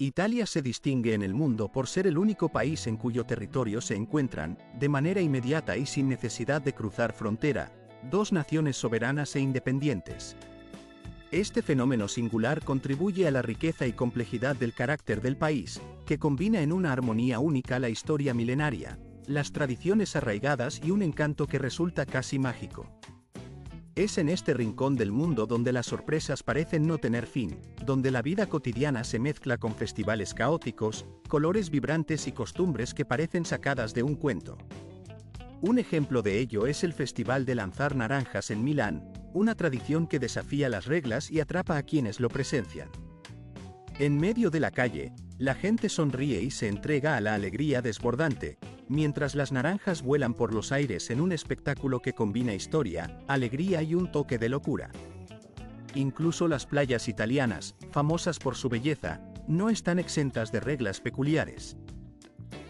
Italia se distingue en el mundo por ser el único país en cuyo territorio se encuentran, de manera inmediata y sin necesidad de cruzar frontera, dos naciones soberanas e independientes. Este fenómeno singular contribuye a la riqueza y complejidad del carácter del país, que combina en una armonía única la historia milenaria, las tradiciones arraigadas y un encanto que resulta casi mágico. Es en este rincón del mundo donde las sorpresas parecen no tener fin, donde la vida cotidiana se mezcla con festivales caóticos, colores vibrantes y costumbres que parecen sacadas de un cuento. Un ejemplo de ello es el Festival de Lanzar Naranjas en Milán, una tradición que desafía las reglas y atrapa a quienes lo presencian. En medio de la calle, la gente sonríe y se entrega a la alegría desbordante, mientras las naranjas vuelan por los aires en un espectáculo que combina historia, alegría y un toque de locura. Incluso las playas italianas, famosas por su belleza, no están exentas de reglas peculiares.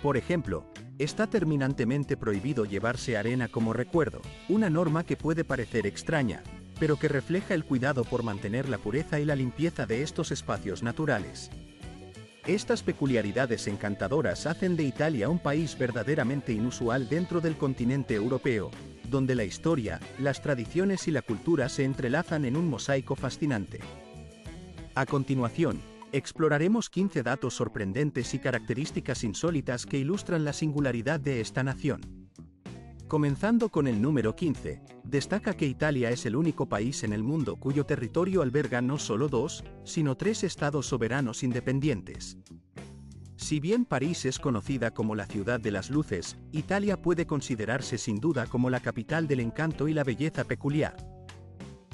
Por ejemplo, está terminantemente prohibido llevarse arena como recuerdo, una norma que puede parecer extraña, pero que refleja el cuidado por mantener la pureza y la limpieza de estos espacios naturales. Estas peculiaridades encantadoras hacen de Italia un país verdaderamente inusual dentro del continente europeo, donde la historia, las tradiciones y la cultura se entrelazan en un mosaico fascinante. A continuación, exploraremos 15 datos sorprendentes y características insólitas que ilustran la singularidad de esta nación. Comenzando con el número 15, destaca que Italia es el único país en el mundo cuyo territorio alberga no solo dos, sino tres estados soberanos independientes. Si bien París es conocida como la ciudad de las luces, Italia puede considerarse sin duda como la capital del encanto y la belleza peculiar.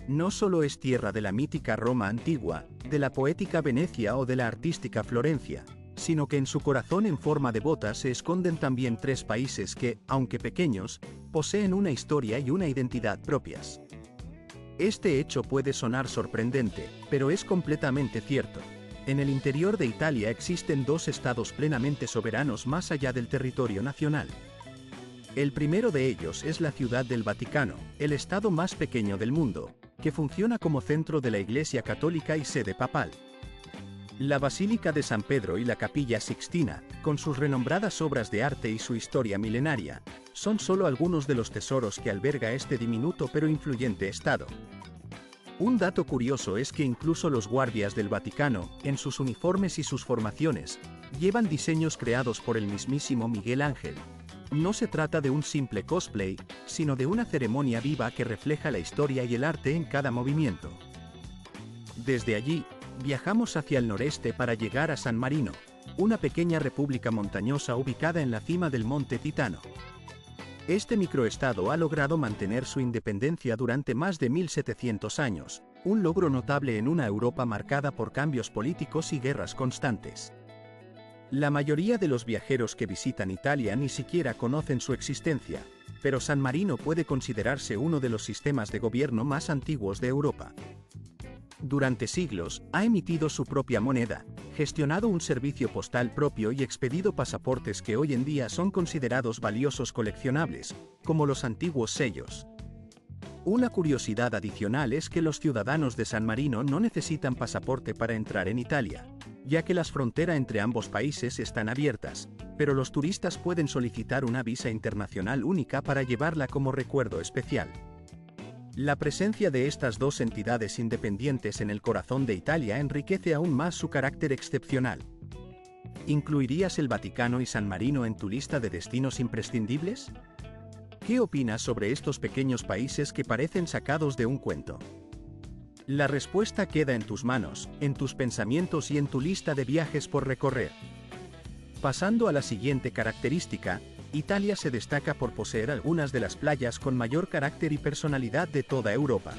No solo es tierra de la mítica Roma antigua, de la poética Venecia o de la artística Florencia, sino que en su corazón en forma de bota se esconden también tres países que, aunque pequeños, poseen una historia y una identidad propias. Este hecho puede sonar sorprendente, pero es completamente cierto. En el interior de Italia existen dos estados plenamente soberanos más allá del territorio nacional. El primero de ellos es la Ciudad del Vaticano, el estado más pequeño del mundo, que funciona como centro de la Iglesia Católica y sede papal. La Basílica de San Pedro y la Capilla Sixtina, con sus renombradas obras de arte y su historia milenaria, son solo algunos de los tesoros que alberga este diminuto pero influyente estado. Un dato curioso es que incluso los guardias del Vaticano, en sus uniformes y sus formaciones, llevan diseños creados por el mismísimo Miguel Ángel. No se trata de un simple cosplay, sino de una ceremonia viva que refleja la historia y el arte en cada movimiento. Desde allí, viajamos hacia el noreste para llegar a San Marino, una pequeña república montañosa ubicada en la cima del monte Titano. Este microestado ha logrado mantener su independencia durante más de 1700 años, un logro notable en una Europa marcada por cambios políticos y guerras constantes. La mayoría de los viajeros que visitan Italia ni siquiera conocen su existencia, pero San Marino puede considerarse uno de los sistemas de gobierno más antiguos de Europa. Durante siglos, ha emitido su propia moneda, gestionado un servicio postal propio y expedido pasaportes que hoy en día son considerados valiosos coleccionables, como los antiguos sellos. Una curiosidad adicional es que los ciudadanos de San Marino no necesitan pasaporte para entrar en Italia, ya que las fronteras entre ambos países están abiertas, pero los turistas pueden solicitar una visa internacional única para llevarla como recuerdo especial. La presencia de estas dos entidades independientes en el corazón de Italia enriquece aún más su carácter excepcional. ¿Incluirías el Vaticano y San Marino en tu lista de destinos imprescindibles? ¿Qué opinas sobre estos pequeños países que parecen sacados de un cuento? La respuesta queda en tus manos, en tus pensamientos y en tu lista de viajes por recorrer. Pasando a la siguiente característica, Italia se destaca por poseer algunas de las playas con mayor carácter y personalidad de toda Europa.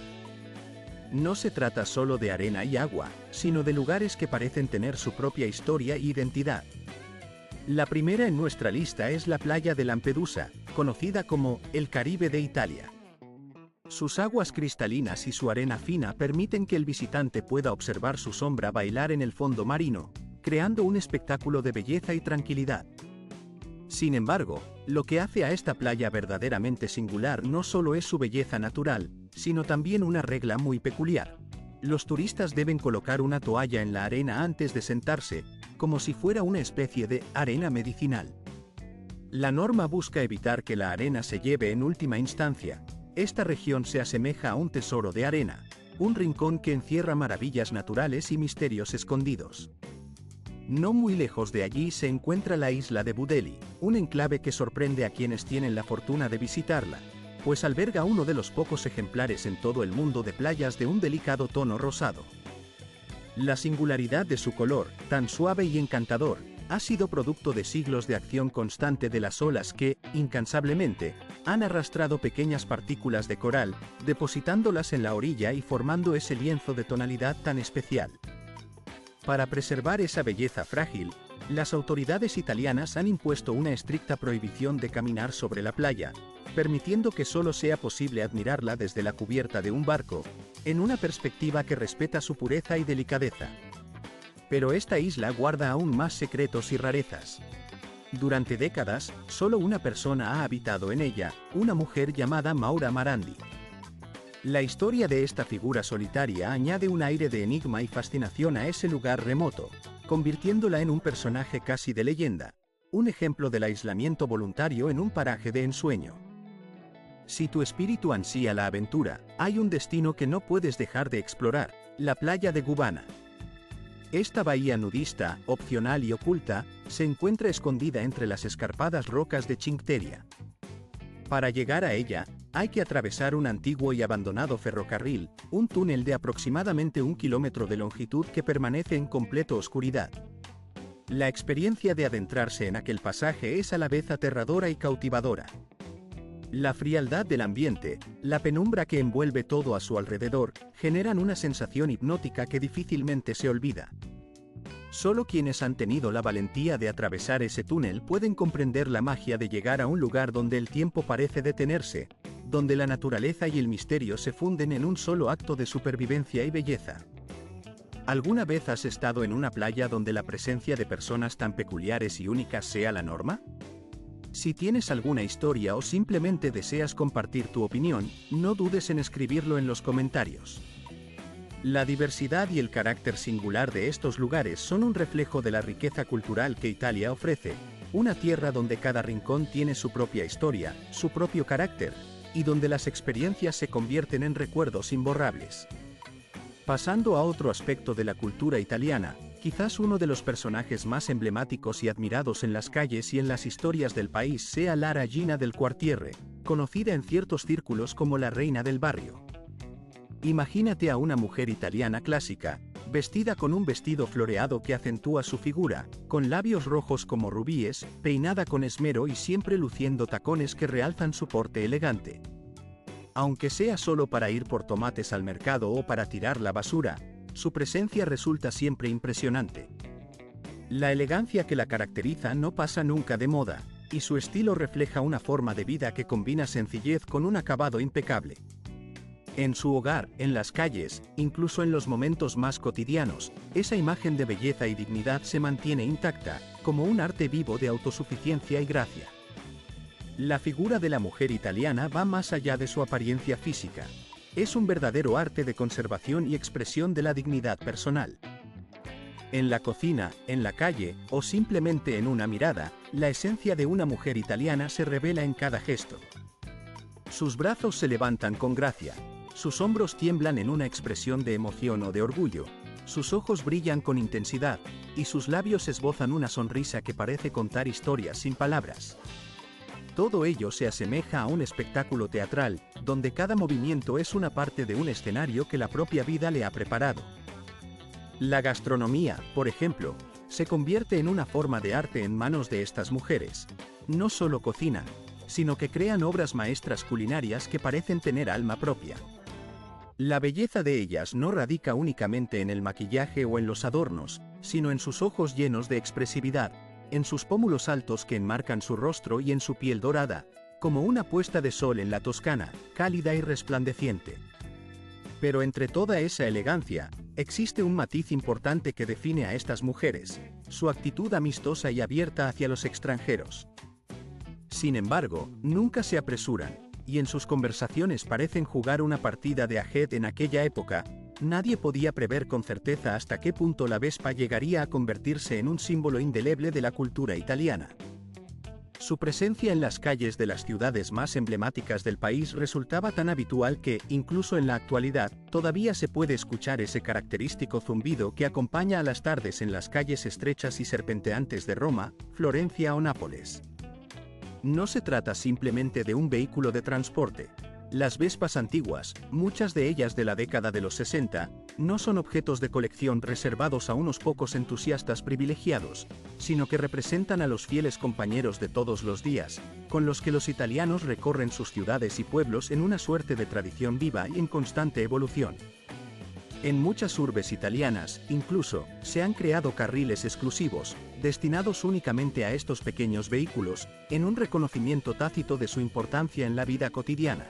No se trata solo de arena y agua, sino de lugares que parecen tener su propia historia e identidad. La primera en nuestra lista es la playa de Lampedusa, conocida como el Caribe de Italia. Sus aguas cristalinas y su arena fina permiten que el visitante pueda observar su sombra bailar en el fondo marino, creando un espectáculo de belleza y tranquilidad. Sin embargo, lo que hace a esta playa verdaderamente singular no solo es su belleza natural, sino también una regla muy peculiar. Los turistas deben colocar una toalla en la arena antes de sentarse, como si fuera una especie de arena medicinal. La norma busca evitar que la arena se lleve en última instancia. Esta región se asemeja a un tesoro de arena, un rincón que encierra maravillas naturales y misterios escondidos. No muy lejos de allí se encuentra la isla de Budeli, un enclave que sorprende a quienes tienen la fortuna de visitarla, pues alberga uno de los pocos ejemplares en todo el mundo de playas de un delicado tono rosado. La singularidad de su color, tan suave y encantador, ha sido producto de siglos de acción constante de las olas que, incansablemente, han arrastrado pequeñas partículas de coral, depositándolas en la orilla y formando ese lienzo de tonalidad tan especial. Para preservar esa belleza frágil, las autoridades italianas han impuesto una estricta prohibición de caminar sobre la playa, permitiendo que solo sea posible admirarla desde la cubierta de un barco, en una perspectiva que respeta su pureza y delicadeza. Pero esta isla guarda aún más secretos y rarezas. Durante décadas, solo una persona ha habitado en ella, una mujer llamada Maura Marandi. La historia de esta figura solitaria añade un aire de enigma y fascinación a ese lugar remoto, convirtiéndola en un personaje casi de leyenda, un ejemplo del aislamiento voluntario en un paraje de ensueño. Si tu espíritu ansía la aventura, hay un destino que no puedes dejar de explorar: la playa de Gubana. Esta bahía nudista, opcional y oculta, se encuentra escondida entre las escarpadas rocas de Cincteria. Para llegar a ella, hay que atravesar un antiguo y abandonado ferrocarril, un túnel de aproximadamente 1 kilómetro de longitud que permanece en completa oscuridad. La experiencia de adentrarse en aquel pasaje es a la vez aterradora y cautivadora. La frialdad del ambiente, la penumbra que envuelve todo a su alrededor, generan una sensación hipnótica que difícilmente se olvida. Solo quienes han tenido la valentía de atravesar ese túnel pueden comprender la magia de llegar a un lugar donde el tiempo parece detenerse, donde la naturaleza y el misterio se funden en un solo acto de supervivencia y belleza. ¿Alguna vez has estado en una playa donde la presencia de personas tan peculiares y únicas sea la norma? Si tienes alguna historia o simplemente deseas compartir tu opinión, no dudes en escribirlo en los comentarios. La diversidad y el carácter singular de estos lugares son un reflejo de la riqueza cultural que Italia ofrece, una tierra donde cada rincón tiene su propia historia, su propio carácter, y donde las experiencias se convierten en recuerdos imborrables. Pasando a otro aspecto de la cultura italiana, quizás uno de los personajes más emblemáticos y admirados en las calles y en las historias del país sea la Regina del Quartiere, conocida en ciertos círculos como la reina del barrio. Imagínate a una mujer italiana clásica, vestida con un vestido floreado que acentúa su figura, con labios rojos como rubíes, peinada con esmero y siempre luciendo tacones que realzan su porte elegante. Aunque sea solo para ir por tomates al mercado o para tirar la basura, su presencia resulta siempre impresionante. La elegancia que la caracteriza no pasa nunca de moda, y su estilo refleja una forma de vida que combina sencillez con un acabado impecable. En su hogar, en las calles, incluso en los momentos más cotidianos, esa imagen de belleza y dignidad se mantiene intacta, como un arte vivo de autosuficiencia y gracia. La figura de la mujer italiana va más allá de su apariencia física. Es un verdadero arte de conservación y expresión de la dignidad personal. En la cocina, en la calle, o simplemente en una mirada, la esencia de una mujer italiana se revela en cada gesto. Sus brazos se levantan con gracia, sus hombros tiemblan en una expresión de emoción o de orgullo, sus ojos brillan con intensidad, y sus labios esbozan una sonrisa que parece contar historias sin palabras. Todo ello se asemeja a un espectáculo teatral, donde cada movimiento es una parte de un escenario que la propia vida le ha preparado. La gastronomía, por ejemplo, se convierte en una forma de arte en manos de estas mujeres. No solo cocinan, sino que crean obras maestras culinarias que parecen tener alma propia. La belleza de ellas no radica únicamente en el maquillaje o en los adornos, sino en sus ojos llenos de expresividad, en sus pómulos altos que enmarcan su rostro y en su piel dorada, como una puesta de sol en la Toscana, cálida y resplandeciente. Pero entre toda esa elegancia, existe un matiz importante que define a estas mujeres: su actitud amistosa y abierta hacia los extranjeros. Sin embargo, nunca se apresuran, y en sus conversaciones parecen jugar una partida de ajedrez en aquella época, nadie podía prever con certeza hasta qué punto la Vespa llegaría a convertirse en un símbolo indeleble de la cultura italiana. Su presencia en las calles de las ciudades más emblemáticas del país resultaba tan habitual que, incluso en la actualidad, todavía se puede escuchar ese característico zumbido que acompaña a las tardes en las calles estrechas y serpenteantes de Roma, Florencia o Nápoles. No se trata simplemente de un vehículo de transporte. Las Vespas antiguas, muchas de ellas de la década de los 60, no son objetos de colección reservados a unos pocos entusiastas privilegiados, sino que representan a los fieles compañeros de todos los días, con los que los italianos recorren sus ciudades y pueblos en una suerte de tradición viva y en constante evolución. En muchas urbes italianas, incluso, se han creado carriles exclusivos, destinados únicamente a estos pequeños vehículos, en un reconocimiento tácito de su importancia en la vida cotidiana.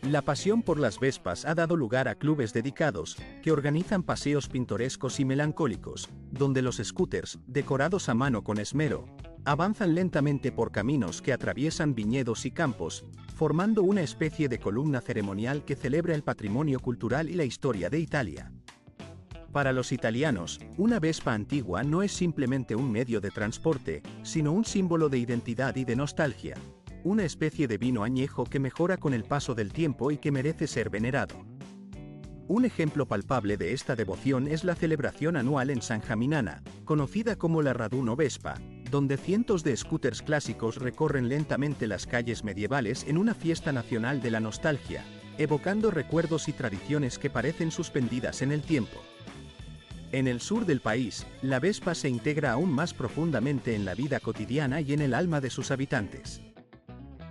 La pasión por las Vespas ha dado lugar a clubes dedicados, que organizan paseos pintorescos y melancólicos, donde los scooters, decorados a mano con esmero, avanzan lentamente por caminos que atraviesan viñedos y campos, formando una especie de columna ceremonial que celebra el patrimonio cultural y la historia de Italia. Para los italianos, una Vespa antigua no es simplemente un medio de transporte, sino un símbolo de identidad y de nostalgia. Una especie de vino añejo que mejora con el paso del tiempo y que merece ser venerado. Un ejemplo palpable de esta devoción es la celebración anual en San Jaminana, conocida como la Raduno Vespa, donde cientos de scooters clásicos recorren lentamente las calles medievales en una fiesta nacional de la nostalgia, evocando recuerdos y tradiciones que parecen suspendidas en el tiempo. En el sur del país, la Vespa se integra aún más profundamente en la vida cotidiana y en el alma de sus habitantes.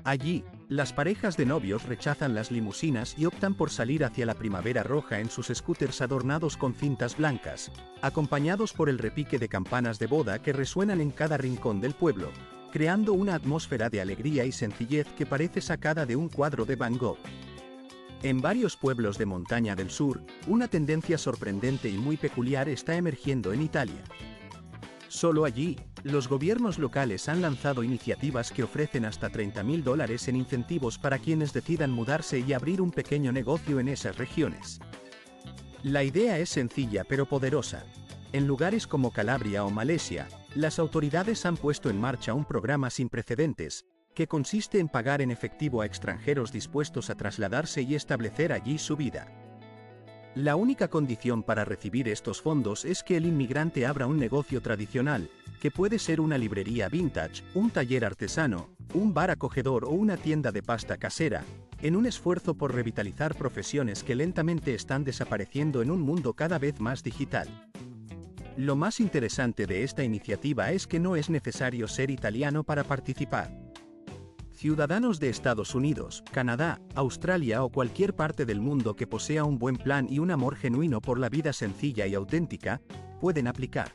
Allí, las parejas de novios rechazan las limusinas y optan por salir hacia la primavera roja en sus scooters adornados con cintas blancas, acompañados por el repique de campanas de boda que resuenan en cada rincón del pueblo, creando una atmósfera de alegría y sencillez que parece sacada de un cuadro de Van Gogh. En varios pueblos de montaña del sur, una tendencia sorprendente y muy peculiar está emergiendo en Italia. Solo allí, los gobiernos locales han lanzado iniciativas que ofrecen hasta $30.000 en incentivos para quienes decidan mudarse y abrir un pequeño negocio en esas regiones. La idea es sencilla pero poderosa. En lugares como Calabria o Malesia, las autoridades han puesto en marcha un programa sin precedentes, que consiste en pagar en efectivo a extranjeros dispuestos a trasladarse y establecer allí su vida. La única condición para recibir estos fondos es que el inmigrante abra un negocio tradicional, que puede ser una librería vintage, un taller artesano, un bar acogedor o una tienda de pasta casera, en un esfuerzo por revitalizar profesiones que lentamente están desapareciendo en un mundo cada vez más digital. Lo más interesante de esta iniciativa es que no es necesario ser italiano para participar. Ciudadanos de Estados Unidos, Canadá, Australia o cualquier parte del mundo que posea un buen plan y un amor genuino por la vida sencilla y auténtica, pueden aplicar.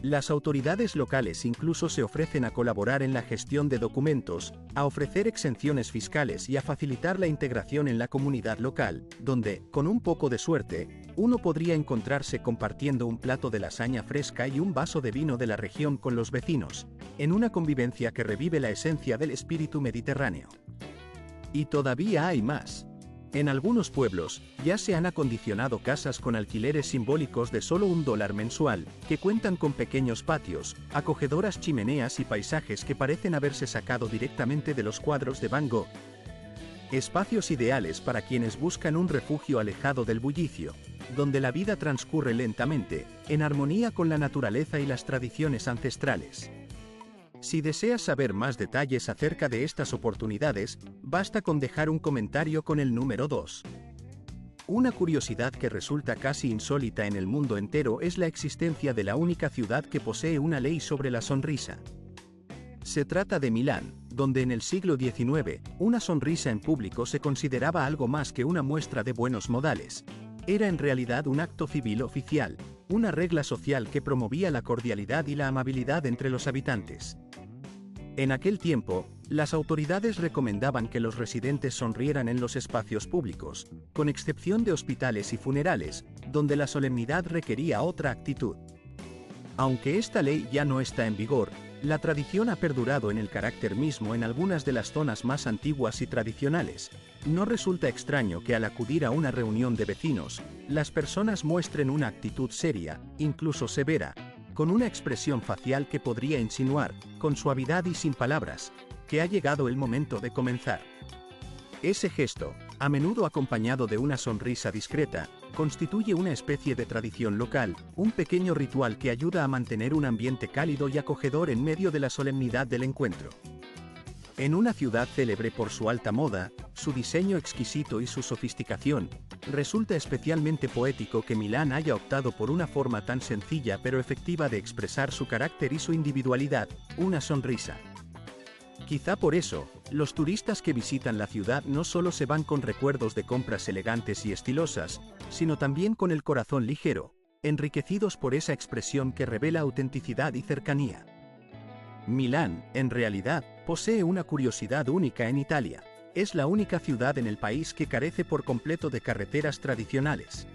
Las autoridades locales incluso se ofrecen a colaborar en la gestión de documentos, a ofrecer exenciones fiscales y a facilitar la integración en la comunidad local, donde, con un poco de suerte, uno podría encontrarse compartiendo un plato de lasaña fresca y un vaso de vino de la región con los vecinos, en una convivencia que revive la esencia del espíritu mediterráneo. Y todavía hay más. En algunos pueblos, ya se han acondicionado casas con alquileres simbólicos de solo $1 mensual, que cuentan con pequeños patios, acogedoras chimeneas y paisajes que parecen haberse sacado directamente de los cuadros de Van Gogh. Espacios ideales para quienes buscan un refugio alejado del bullicio, donde la vida transcurre lentamente, en armonía con la naturaleza y las tradiciones ancestrales. Si deseas saber más detalles acerca de estas oportunidades, basta con dejar un comentario con el número 2. Una curiosidad que resulta casi insólita en el mundo entero es la existencia de la única ciudad que posee una ley sobre la sonrisa. Se trata de Milán, donde en el siglo XIX, una sonrisa en público se consideraba algo más que una muestra de buenos modales. Era en realidad un acto civil oficial, una regla social que promovía la cordialidad y la amabilidad entre los habitantes. En aquel tiempo, las autoridades recomendaban que los residentes sonrieran en los espacios públicos, con excepción de hospitales y funerales, donde la solemnidad requería otra actitud. Aunque esta ley ya no está en vigor, La tradición ha perdurado en el carácter mismo en algunas de las zonas más antiguas y tradicionales. No resulta extraño que al acudir a una reunión de vecinos, las personas muestren una actitud seria, incluso severa, con una expresión facial que podría insinuar, con suavidad y sin palabras, que ha llegado el momento de comenzar. Ese gesto, a menudo acompañado de una sonrisa discreta, constituye una especie de tradición local, un pequeño ritual que ayuda a mantener un ambiente cálido y acogedor en medio de la solemnidad del encuentro. En una ciudad célebre por su alta moda, su diseño exquisito y su sofisticación, resulta especialmente poético que Milán haya optado por una forma tan sencilla pero efectiva de expresar su carácter y su individualidad, una sonrisa. Quizá por eso, los turistas que visitan la ciudad no solo se van con recuerdos de compras elegantes y estilosas, sino también con el corazón ligero, enriquecidos por esa expresión que revela autenticidad y cercanía. Milán, en realidad, posee una curiosidad única en Italia. Es la única ciudad en el país que carece por completo de carreteras tradicionales.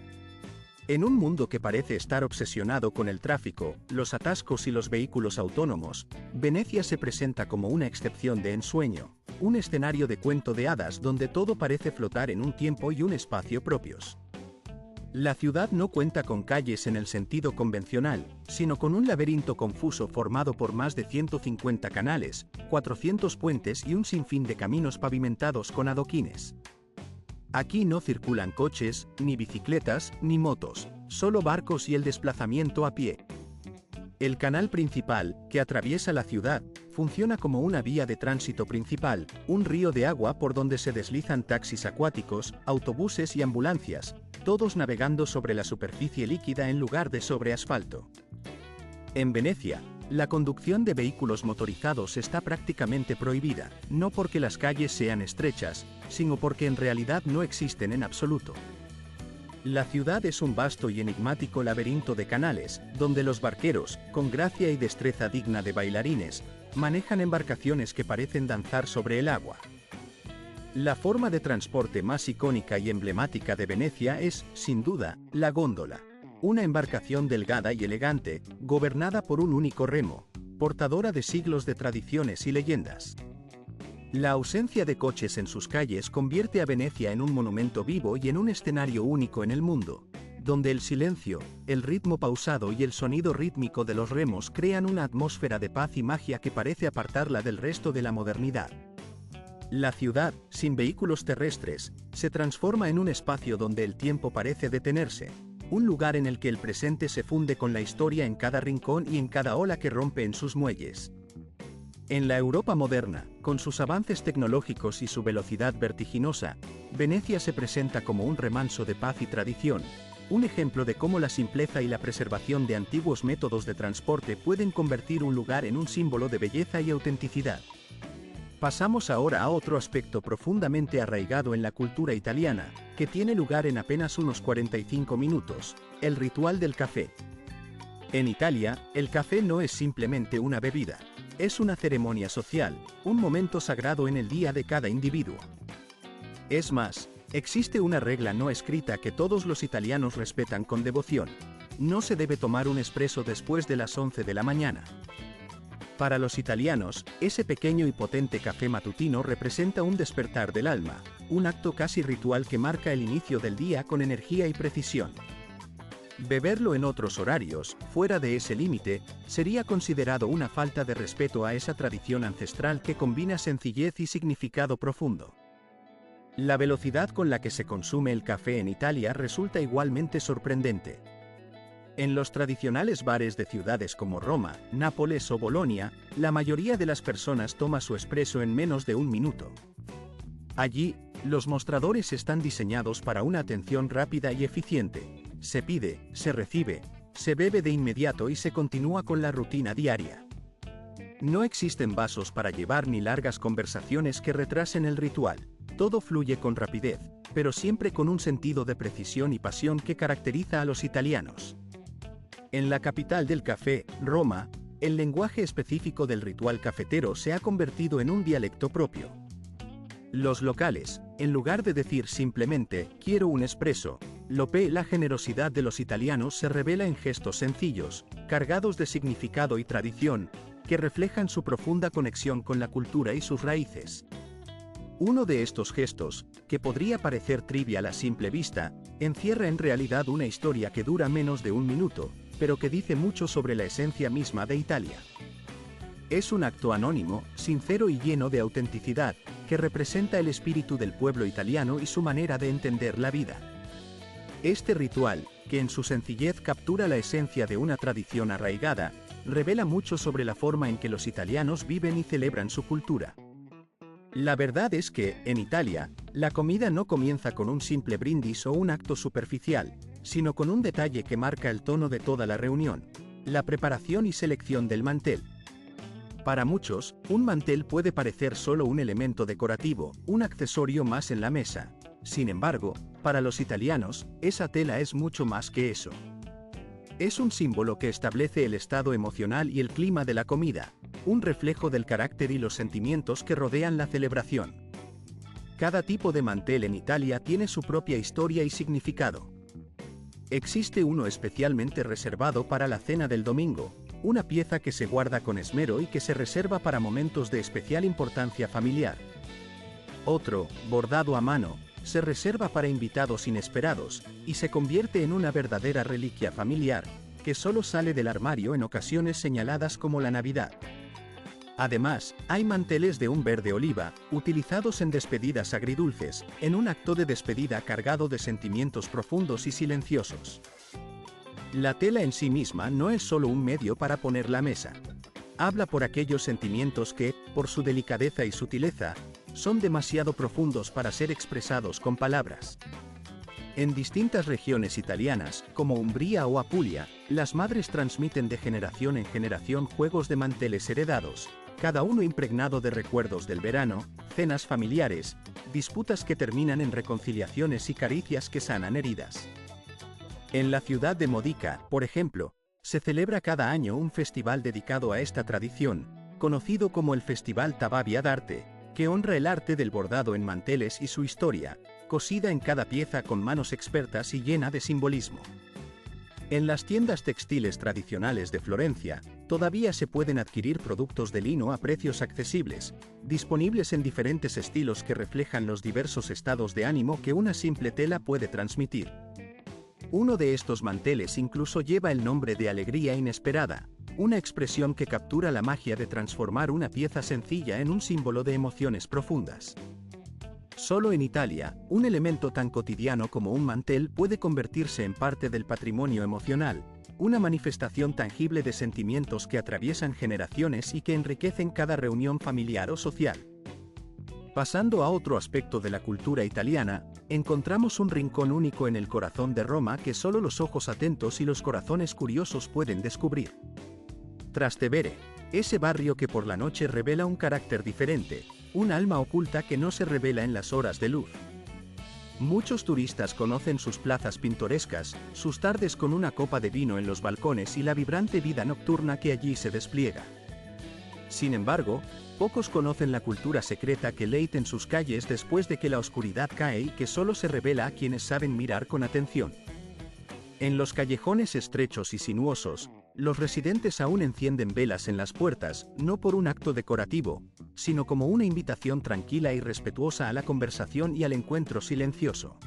En un mundo que parece estar obsesionado con el tráfico, los atascos y los vehículos autónomos, Venecia se presenta como una excepción de ensueño, un escenario de cuento de hadas donde todo parece flotar en un tiempo y un espacio propios. La ciudad no cuenta con calles en el sentido convencional, sino con un laberinto confuso formado por más de 150 canales, 400 puentes y un sinfín de caminos pavimentados con adoquines. Aquí no circulan coches, ni bicicletas, ni motos, solo barcos y el desplazamiento a pie. El canal principal, que atraviesa la ciudad, funciona como una vía de tránsito principal, un río de agua por donde se deslizan taxis acuáticos, autobuses y ambulancias, todos navegando sobre la superficie líquida en lugar de sobre asfalto. En Venecia, la conducción de vehículos motorizados está prácticamente prohibida, no porque las calles sean estrechas, sino porque en realidad no existen en absoluto. La ciudad es un vasto y enigmático laberinto de canales, donde los barqueros, con gracia y destreza digna de bailarines, manejan embarcaciones que parecen danzar sobre el agua. La forma de transporte más icónica y emblemática de Venecia es, sin duda, la góndola. Una embarcación delgada y elegante, gobernada por un único remo, portadora de siglos de tradiciones y leyendas. La ausencia de coches en sus calles convierte a Venecia en un monumento vivo y en un escenario único en el mundo, donde el silencio, el ritmo pausado y el sonido rítmico de los remos crean una atmósfera de paz y magia que parece apartarla del resto de la modernidad. La ciudad, sin vehículos terrestres, se transforma en un espacio donde el tiempo parece detenerse, un lugar en el que el presente se funde con la historia en cada rincón y en cada ola que rompe en sus muelles. En la Europa moderna, con sus avances tecnológicos y su velocidad vertiginosa, Venecia se presenta como un remanso de paz y tradición, un ejemplo de cómo la simpleza y la preservación de antiguos métodos de transporte pueden convertir un lugar en un símbolo de belleza y autenticidad. Pasamos ahora a otro aspecto profundamente arraigado en la cultura italiana, que tiene lugar en apenas unos 45 minutos, el ritual del café. En Italia, el café no es simplemente una bebida, es una ceremonia social, un momento sagrado en el día de cada individuo. Es más, existe una regla no escrita que todos los italianos respetan con devoción: no se debe tomar un espresso después de las 11 de la mañana. Para los italianos, ese pequeño y potente café matutino representa un despertar del alma, un acto casi ritual que marca el inicio del día con energía y precisión. Beberlo en otros horarios, fuera de ese límite, sería considerado una falta de respeto a esa tradición ancestral que combina sencillez y significado profundo. La velocidad con la que se consume el café en Italia resulta igualmente sorprendente. En los tradicionales bares de ciudades como Roma, Nápoles o Bolonia, la mayoría de las personas toma su espresso en menos de un minuto. Allí, los mostradores están diseñados para una atención rápida y eficiente. Se pide, se recibe, se bebe de inmediato y se continúa con la rutina diaria. No existen vasos para llevar ni largas conversaciones que retrasen el ritual. Todo fluye con rapidez, pero siempre con un sentido de precisión y pasión que caracteriza a los italianos. En la capital del café, Roma, el lenguaje específico del ritual cafetero se ha convertido en un dialecto propio. Los locales, en lugar de decir simplemente «quiero un espresso», la generosidad de los italianos se revela en gestos sencillos, cargados de significado y tradición, que reflejan su profunda conexión con la cultura y sus raíces. Uno de estos gestos, que podría parecer trivial a simple vista, encierra en realidad una historia que dura menos de un minuto, pero que dice mucho sobre la esencia misma de Italia. Es un acto anónimo, sincero y lleno de autenticidad, que representa el espíritu del pueblo italiano y su manera de entender la vida. Este ritual, que en su sencillez captura la esencia de una tradición arraigada, revela mucho sobre la forma en que los italianos viven y celebran su cultura. La verdad es que, en Italia, la comida no comienza con un simple brindis o un acto superficial, sino con un detalle que marca el tono de toda la reunión: la preparación y selección del mantel. Para muchos, un mantel puede parecer solo un elemento decorativo, un accesorio más en la mesa. Sin embargo, para los italianos, esa tela es mucho más que eso. Es un símbolo que establece el estado emocional y el clima de la comida, un reflejo del carácter y los sentimientos que rodean la celebración. Cada tipo de mantel en Italia tiene su propia historia y significado. Existe uno especialmente reservado para la cena del domingo, una pieza que se guarda con esmero y que se reserva para momentos de especial importancia familiar. Otro, bordado a mano, se reserva para invitados inesperados, y se convierte en una verdadera reliquia familiar, que solo sale del armario en ocasiones señaladas como la Navidad. Además, hay manteles de un verde oliva, utilizados en despedidas agridulces, en un acto de despedida cargado de sentimientos profundos y silenciosos. La tela en sí misma no es solo un medio para poner la mesa. Habla por aquellos sentimientos que, por su delicadeza y sutileza, son demasiado profundos para ser expresados con palabras. En distintas regiones italianas, como Umbría o Apulia, las madres transmiten de generación en generación juegos de manteles heredados, cada uno impregnado de recuerdos del verano, cenas familiares, disputas que terminan en reconciliaciones y caricias que sanan heridas. En la ciudad de Modica, por ejemplo, se celebra cada año un festival dedicado a esta tradición, conocido como el Festival Tababia d'Arte, que honra el arte del bordado en manteles y su historia, cosida en cada pieza con manos expertas y llena de simbolismo. En las tiendas textiles tradicionales de Florencia, todavía se pueden adquirir productos de lino a precios accesibles, disponibles en diferentes estilos que reflejan los diversos estados de ánimo que una simple tela puede transmitir. Uno de estos manteles incluso lleva el nombre de Alegría Inesperada, una expresión que captura la magia de transformar una pieza sencilla en un símbolo de emociones profundas. Solo en Italia, un elemento tan cotidiano como un mantel puede convertirse en parte del patrimonio emocional, una manifestación tangible de sentimientos que atraviesan generaciones y que enriquecen cada reunión familiar o social. Pasando a otro aspecto de la cultura italiana, encontramos un rincón único en el corazón de Roma que solo los ojos atentos y los corazones curiosos pueden descubrir. Trastevere, ese barrio que por la noche revela un carácter diferente, un alma oculta que no se revela en las horas de luz. Muchos turistas conocen sus plazas pintorescas, sus tardes con una copa de vino en los balcones y la vibrante vida nocturna que allí se despliega. Sin embargo, pocos conocen la cultura secreta que leita en sus calles después de que la oscuridad cae y que solo se revela a quienes saben mirar con atención. En los callejones estrechos y sinuosos, los residentes aún encienden velas en las puertas, no por un acto decorativo, sino como una invitación tranquila y respetuosa a la conversación y al encuentro silencioso.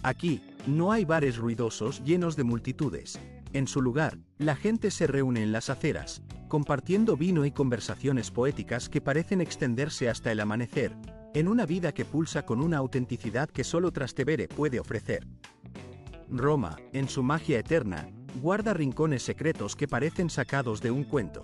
Aquí, no hay bares ruidosos llenos de multitudes. En su lugar, la gente se reúne en las aceras, compartiendo vino y conversaciones poéticas que parecen extenderse hasta el amanecer, en una vida que pulsa con una autenticidad que solo Trastevere puede ofrecer. Roma, en su magia eterna, guarda rincones secretos que parecen sacados de un cuento.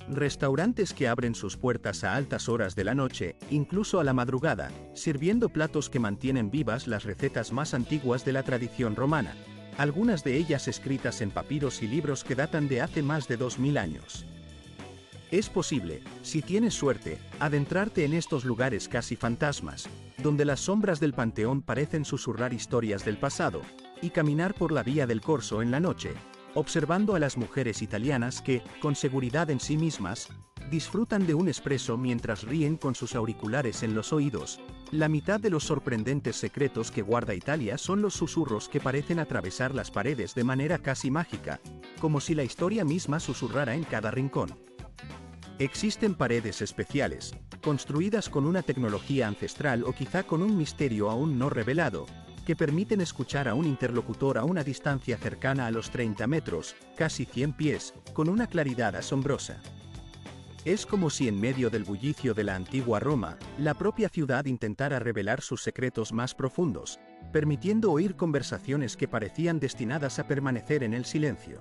Restaurantes que abren sus puertas a altas horas de la noche, incluso a la madrugada, sirviendo platos que mantienen vivas las recetas más antiguas de la tradición romana, algunas de ellas escritas en papiros y libros que datan de hace más de 2000 años. Es posible, si tienes suerte, adentrarte en estos lugares casi fantasmas, donde las sombras del Panteón parecen susurrar historias del pasado, y caminar por la vía del Corso en la noche, observando a las mujeres italianas que, con seguridad en sí mismas, disfrutan de un espresso mientras ríen con sus auriculares en los oídos. La mitad de los sorprendentes secretos que guarda Italia son los susurros que parecen atravesar las paredes de manera casi mágica, como si la historia misma susurrara en cada rincón. Existen paredes especiales, construidas con una tecnología ancestral o quizá con un misterio aún no revelado, que permiten escuchar a un interlocutor a una distancia cercana a los 30 metros, casi 100 pies, con una claridad asombrosa. Es como si en medio del bullicio de la antigua Roma, la propia ciudad intentara revelar sus secretos más profundos, permitiendo oír conversaciones que parecían destinadas a permanecer en el silencio.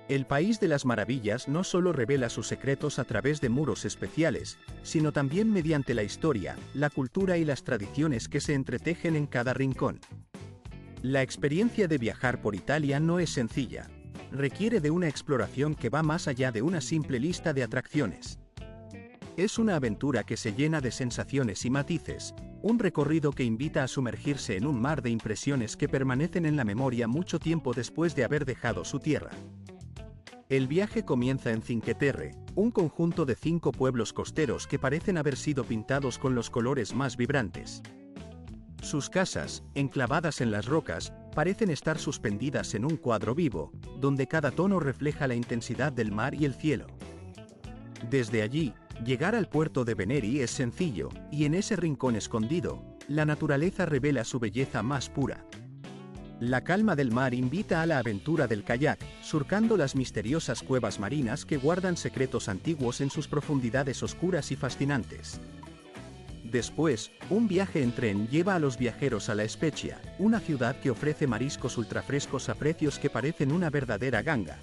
El País de las Maravillas no solo revela sus secretos a través de muros especiales, sino también mediante la historia, la cultura y las tradiciones que se entretejen en cada rincón. La experiencia de viajar por Italia no es sencilla. Requiere de una exploración que va más allá de una simple lista de atracciones. Es una aventura que se llena de sensaciones y matices, un recorrido que invita a sumergirse en un mar de impresiones que permanecen en la memoria mucho tiempo después de haber dejado su tierra. El viaje comienza en Cinque Terre, un conjunto de 5 pueblos costeros que parecen haber sido pintados con los colores más vibrantes. Sus casas, enclavadas en las rocas, parecen estar suspendidas en un cuadro vivo, donde cada tono refleja la intensidad del mar y el cielo. Desde allí, llegar al puerto de Veneri es sencillo, y en ese rincón escondido, la naturaleza revela su belleza más pura. La calma del mar invita a la aventura del kayak, surcando las misteriosas cuevas marinas que guardan secretos antiguos en sus profundidades oscuras y fascinantes. Después, un viaje en tren lleva a los viajeros a La Spezia, una ciudad que ofrece mariscos ultrafrescos a precios que parecen una verdadera ganga.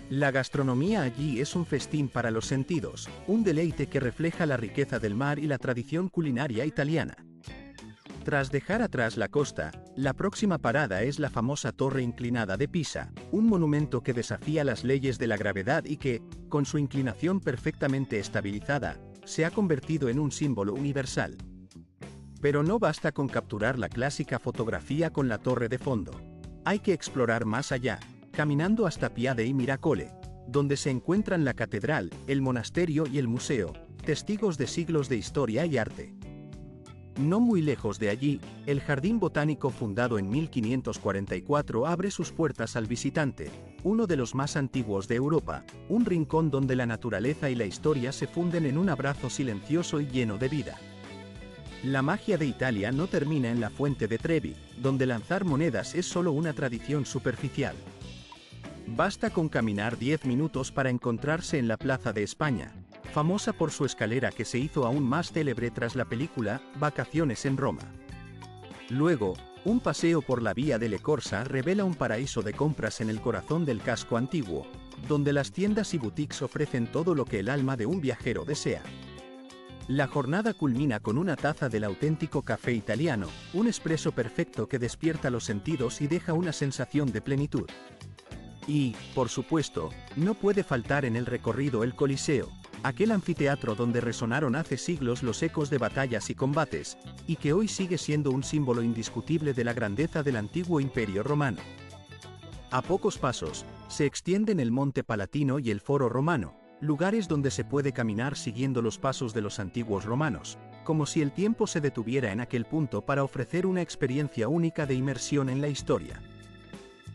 La gastronomía allí es un festín para los sentidos, un deleite que refleja la riqueza del mar y la tradición culinaria italiana. Tras dejar atrás la costa, la próxima parada es la famosa Torre Inclinada de Pisa, un monumento que desafía las leyes de la gravedad y que, con su inclinación perfectamente estabilizada, se ha convertido en un símbolo universal. Pero no basta con capturar la clásica fotografía con la torre de fondo. Hay que explorar más allá, caminando hasta Pia dei Miracoli, donde se encuentran la catedral, el monasterio y el museo, testigos de siglos de historia y arte. No muy lejos de allí, el Jardín Botánico fundado en 1544 abre sus puertas al visitante, uno de los más antiguos de Europa, un rincón donde la naturaleza y la historia se funden en un abrazo silencioso y lleno de vida. La magia de Italia no termina en la Fuente de Trevi, donde lanzar monedas es solo una tradición superficial. Basta con caminar 10 minutos para encontrarse en la Plaza de España, famosa por su escalera que se hizo aún más célebre tras la película Vacaciones en Roma. Luego, un paseo por la Vía delle Corsa revela un paraíso de compras en el corazón del casco antiguo, donde las tiendas y boutiques ofrecen todo lo que el alma de un viajero desea. La jornada culmina con una taza del auténtico café italiano, un espresso perfecto que despierta los sentidos y deja una sensación de plenitud. Y, por supuesto, no puede faltar en el recorrido el Coliseo, aquel anfiteatro donde resonaron hace siglos los ecos de batallas y combates, y que hoy sigue siendo un símbolo indiscutible de la grandeza del antiguo Imperio Romano. A pocos pasos, se extienden el Monte Palatino y el Foro Romano, lugares donde se puede caminar siguiendo los pasos de los antiguos romanos, como si el tiempo se detuviera en aquel punto para ofrecer una experiencia única de inmersión en la historia.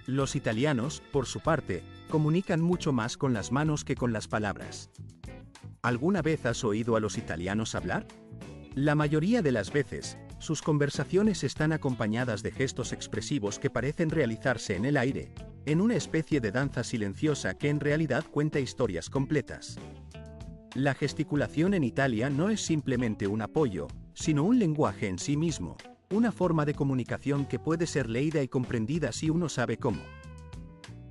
Los italianos, por su parte, comunican mucho más con las manos que con las palabras. ¿Alguna vez has oído a los italianos hablar? La mayoría de las veces, sus conversaciones están acompañadas de gestos expresivos que parecen realizarse en el aire, en una especie de danza silenciosa que en realidad cuenta historias completas. La gesticulación en Italia no es simplemente un apoyo, sino un lenguaje en sí mismo, una forma de comunicación que puede ser leída y comprendida si uno sabe cómo.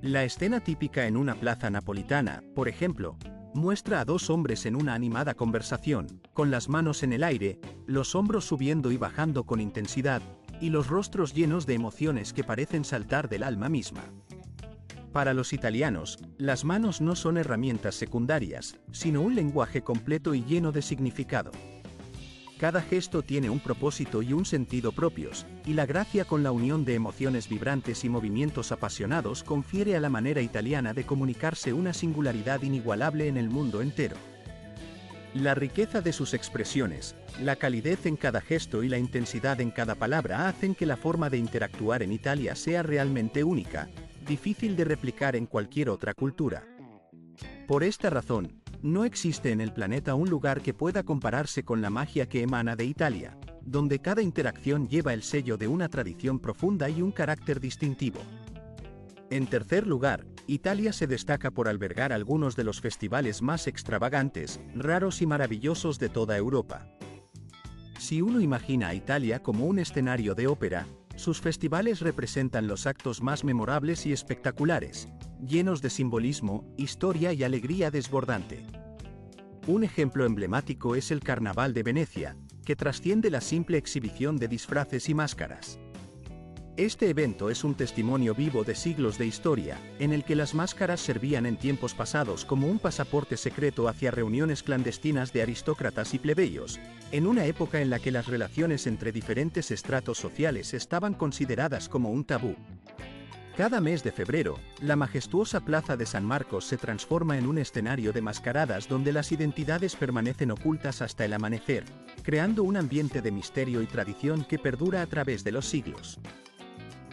La escena típica en una plaza napolitana, por ejemplo, muestra a 2 hombres en una animada conversación, con las manos en el aire, los hombros subiendo y bajando con intensidad, y los rostros llenos de emociones que parecen saltar del alma misma. Para los italianos, las manos no son herramientas secundarias, sino un lenguaje completo y lleno de significado. Cada gesto tiene un propósito y un sentido propios, y la gracia con la unión de emociones vibrantes y movimientos apasionados confiere a la manera italiana de comunicarse una singularidad inigualable en el mundo entero. La riqueza de sus expresiones, la calidez en cada gesto y la intensidad en cada palabra hacen que la forma de interactuar en Italia sea realmente única, difícil de replicar en cualquier otra cultura. Por esta razón, No existe en el planeta un lugar que pueda compararse con la magia que emana de Italia, donde cada interacción lleva el sello de una tradición profunda y un carácter distintivo. En tercer lugar, Italia se destaca por albergar algunos de los festivales más extravagantes, raros y maravillosos de toda Europa. Si uno imagina a Italia como un escenario de ópera, sus festivales representan los actos más memorables y espectaculares, llenos de simbolismo, historia y alegría desbordante. Un ejemplo emblemático es el Carnaval de Venecia, que trasciende la simple exhibición de disfraces y máscaras. Este evento es un testimonio vivo de siglos de historia, en el que las máscaras servían en tiempos pasados como un pasaporte secreto hacia reuniones clandestinas de aristócratas y plebeyos, en una época en la que las relaciones entre diferentes estratos sociales estaban consideradas como un tabú. Cada mes de febrero, la majestuosa plaza de San Marcos se transforma en un escenario de mascaradas donde las identidades permanecen ocultas hasta el amanecer, creando un ambiente de misterio y tradición que perdura a través de los siglos.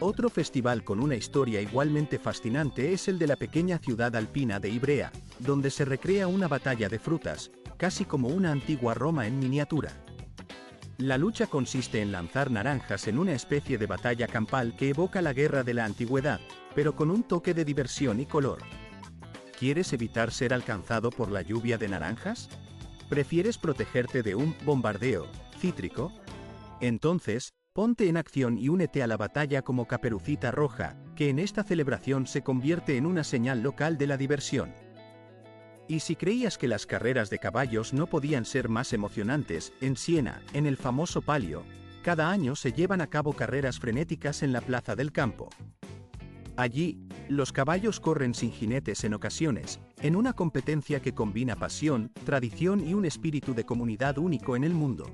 Otro festival con una historia igualmente fascinante es el de la pequeña ciudad alpina de Ivrea, donde se recrea una batalla de frutas, casi como una antigua Roma en miniatura. La lucha consiste en lanzar naranjas en una especie de batalla campal que evoca la guerra de la antigüedad, pero con un toque de diversión y color. ¿Quieres evitar ser alcanzado por la lluvia de naranjas? ¿Prefieres protegerte de un bombardeo cítrico? Entonces, ponte en acción y únete a la batalla como Caperucita Roja, que en esta celebración se convierte en una señal local de la diversión. Y si creías que las carreras de caballos no podían ser más emocionantes, en Siena, en el famoso Palio, cada año se llevan a cabo carreras frenéticas en la Plaza del Campo. Allí, los caballos corren sin jinetes en ocasiones, en una competencia que combina pasión, tradición y un espíritu de comunidad único en el mundo.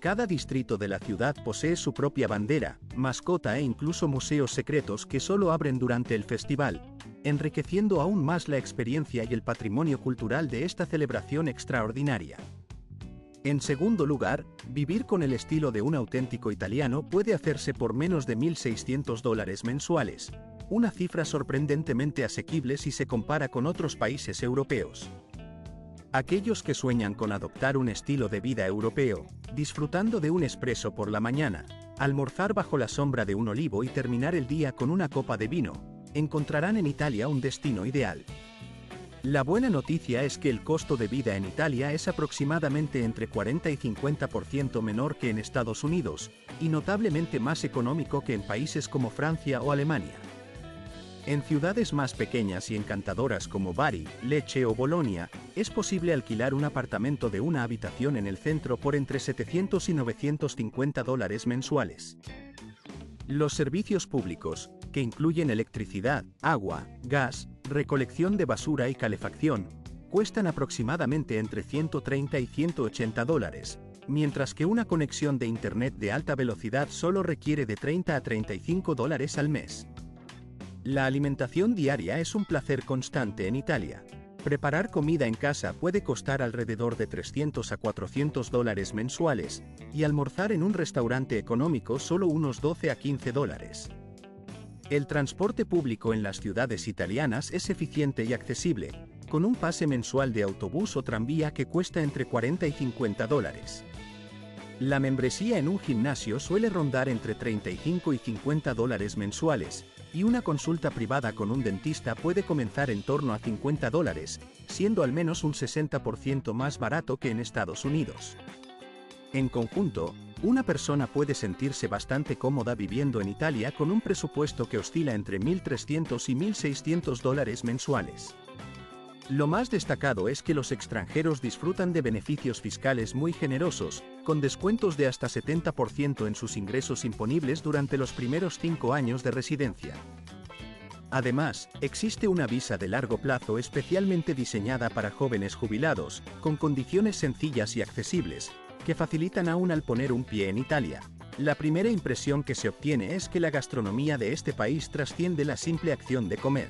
Cada distrito de la ciudad posee su propia bandera, mascota e incluso museos secretos que solo abren durante el festival, enriqueciendo aún más la experiencia y el patrimonio cultural de esta celebración extraordinaria. En segundo lugar, vivir con el estilo de un auténtico italiano puede hacerse por menos de $1.600 mensuales, una cifra sorprendentemente asequible si se compara con otros países europeos. Aquellos que sueñan con adoptar un estilo de vida europeo, disfrutando de un espresso por la mañana, almorzar bajo la sombra de un olivo y terminar el día con una copa de vino, encontrarán en Italia un destino ideal. La buena noticia es que el costo de vida en Italia es aproximadamente entre 40 y 50% menor que en Estados Unidos, y notablemente más económico que en países como Francia o Alemania. En ciudades más pequeñas y encantadoras como Bari, Lecce o Bolonia, es posible alquilar un apartamento de una habitación en el centro por entre $700 y $950 mensuales. Los servicios públicos, que incluyen electricidad, agua, gas, recolección de basura y calefacción, cuestan aproximadamente entre $130 y $180, mientras que una conexión de Internet de alta velocidad solo requiere de $30 a $35 al mes. La alimentación diaria es un placer constante en Italia. Preparar comida en casa puede costar alrededor de $300 a $400 mensuales, y almorzar en un restaurante económico solo unos $12 a $15. El transporte público en las ciudades italianas es eficiente y accesible, con un pase mensual de autobús o tranvía que cuesta entre $40 y $50. La membresía en un gimnasio suele rondar entre $35 y $50 mensuales, y una consulta privada con un dentista puede comenzar en torno a $50, siendo al menos un 60% más barato que en Estados Unidos. En conjunto, una persona puede sentirse bastante cómoda viviendo en Italia con un presupuesto que oscila entre $1.300 y $1.600 mensuales. Lo más destacado es que los extranjeros disfrutan de beneficios fiscales muy generosos, con descuentos de hasta 70% en sus ingresos imponibles durante los primeros 5 años de residencia. Además, existe una visa de largo plazo especialmente diseñada para jóvenes jubilados, con condiciones sencillas y accesibles, que facilitan aún al poner un pie en Italia. La primera impresión que se obtiene es que la gastronomía de este país trasciende la simple acción de comer.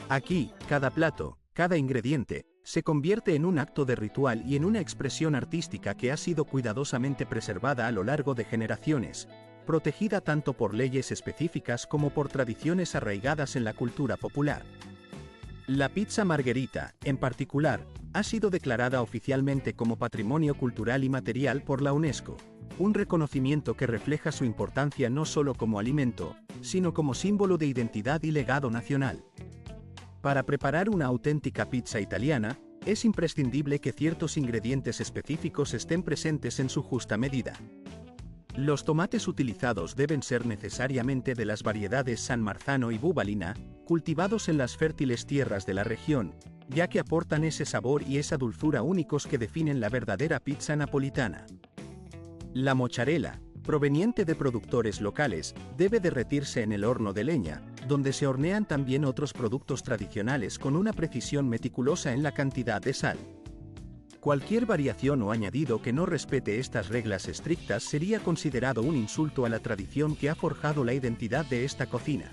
Aquí, cada plato, cada ingrediente, se convierte en un acto de ritual y en una expresión artística que ha sido cuidadosamente preservada a lo largo de generaciones, protegida tanto por leyes específicas como por tradiciones arraigadas en la cultura popular. La pizza margherita, en particular, ha sido declarada oficialmente como Patrimonio Cultural y Material por la UNESCO, un reconocimiento que refleja su importancia no solo como alimento, sino como símbolo de identidad y legado nacional. Para preparar una auténtica pizza italiana, es imprescindible que ciertos ingredientes específicos estén presentes en su justa medida. Los tomates utilizados deben ser necesariamente de las variedades San Marzano y Bubalina, cultivados en las fértiles tierras de la región, ya que aportan ese sabor y esa dulzura únicos que definen la verdadera pizza napolitana. La mozzarella, proveniente de productores locales, debe derretirse en el horno de leña, donde se hornean también otros productos tradicionales con una precisión meticulosa en la cantidad de sal. Cualquier variación o añadido que no respete estas reglas estrictas sería considerado un insulto a la tradición que ha forjado la identidad de esta cocina.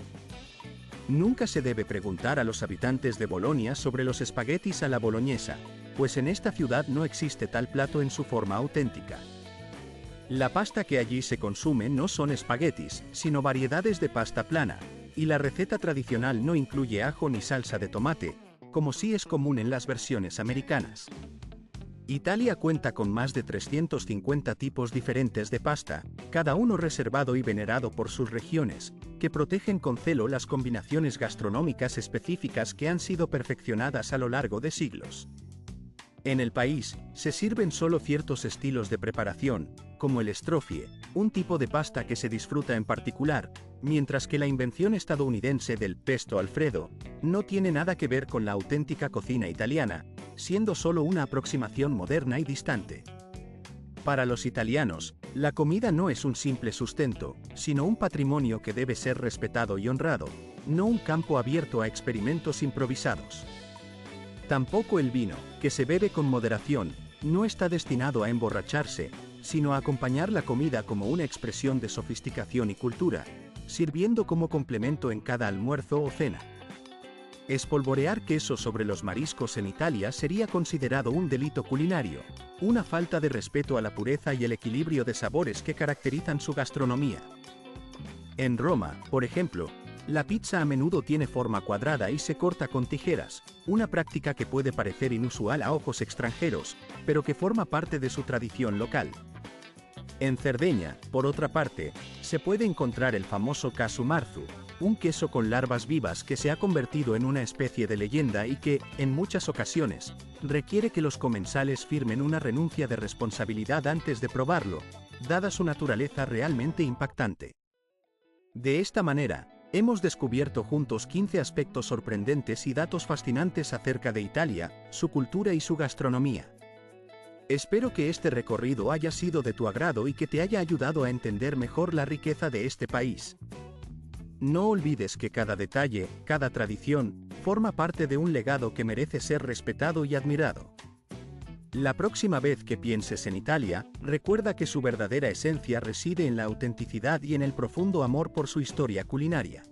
Nunca se debe preguntar a los habitantes de Bolonia sobre los espaguetis a la boloñesa, pues en esta ciudad no existe tal plato en su forma auténtica. La pasta que allí se consume no son espaguetis, sino variedades de pasta plana, y la receta tradicional no incluye ajo ni salsa de tomate, como sí es común en las versiones americanas. Italia cuenta con más de 350 tipos diferentes de pasta, cada uno reservado y venerado por sus regiones, que protegen con celo las combinaciones gastronómicas específicas que han sido perfeccionadas a lo largo de siglos. En el país, se sirven solo ciertos estilos de preparación, como el strofie, un tipo de pasta que se disfruta en particular, mientras que la invención estadounidense del pesto Alfredo no tiene nada que ver con la auténtica cocina italiana, siendo solo una aproximación moderna y distante. Para los italianos, la comida no es un simple sustento, sino un patrimonio que debe ser respetado y honrado, no un campo abierto a experimentos improvisados. Tampoco el vino, que se bebe con moderación, no está destinado a emborracharse, sino a acompañar la comida como una expresión de sofisticación y cultura, sirviendo como complemento en cada almuerzo o cena. Espolvorear queso sobre los mariscos en Italia sería considerado un delito culinario, una falta de respeto a la pureza y el equilibrio de sabores que caracterizan su gastronomía. En Roma, por ejemplo, la pizza a menudo tiene forma cuadrada y se corta con tijeras, una práctica que puede parecer inusual a ojos extranjeros, pero que forma parte de su tradición local. En Cerdeña, por otra parte, se puede encontrar el famoso casu marzu, un queso con larvas vivas que se ha convertido en una especie de leyenda y que, en muchas ocasiones, requiere que los comensales firmen una renuncia de responsabilidad antes de probarlo, dada su naturaleza realmente impactante. De esta manera, hemos descubierto juntos 15 aspectos sorprendentes y datos fascinantes acerca de Italia, su cultura y su gastronomía. Espero que este recorrido haya sido de tu agrado y que te haya ayudado a entender mejor la riqueza de este país. No olvides que cada detalle, cada tradición, forma parte de un legado que merece ser respetado y admirado. La próxima vez que pienses en Italia, recuerda que su verdadera esencia reside en la autenticidad y en el profundo amor por su historia culinaria.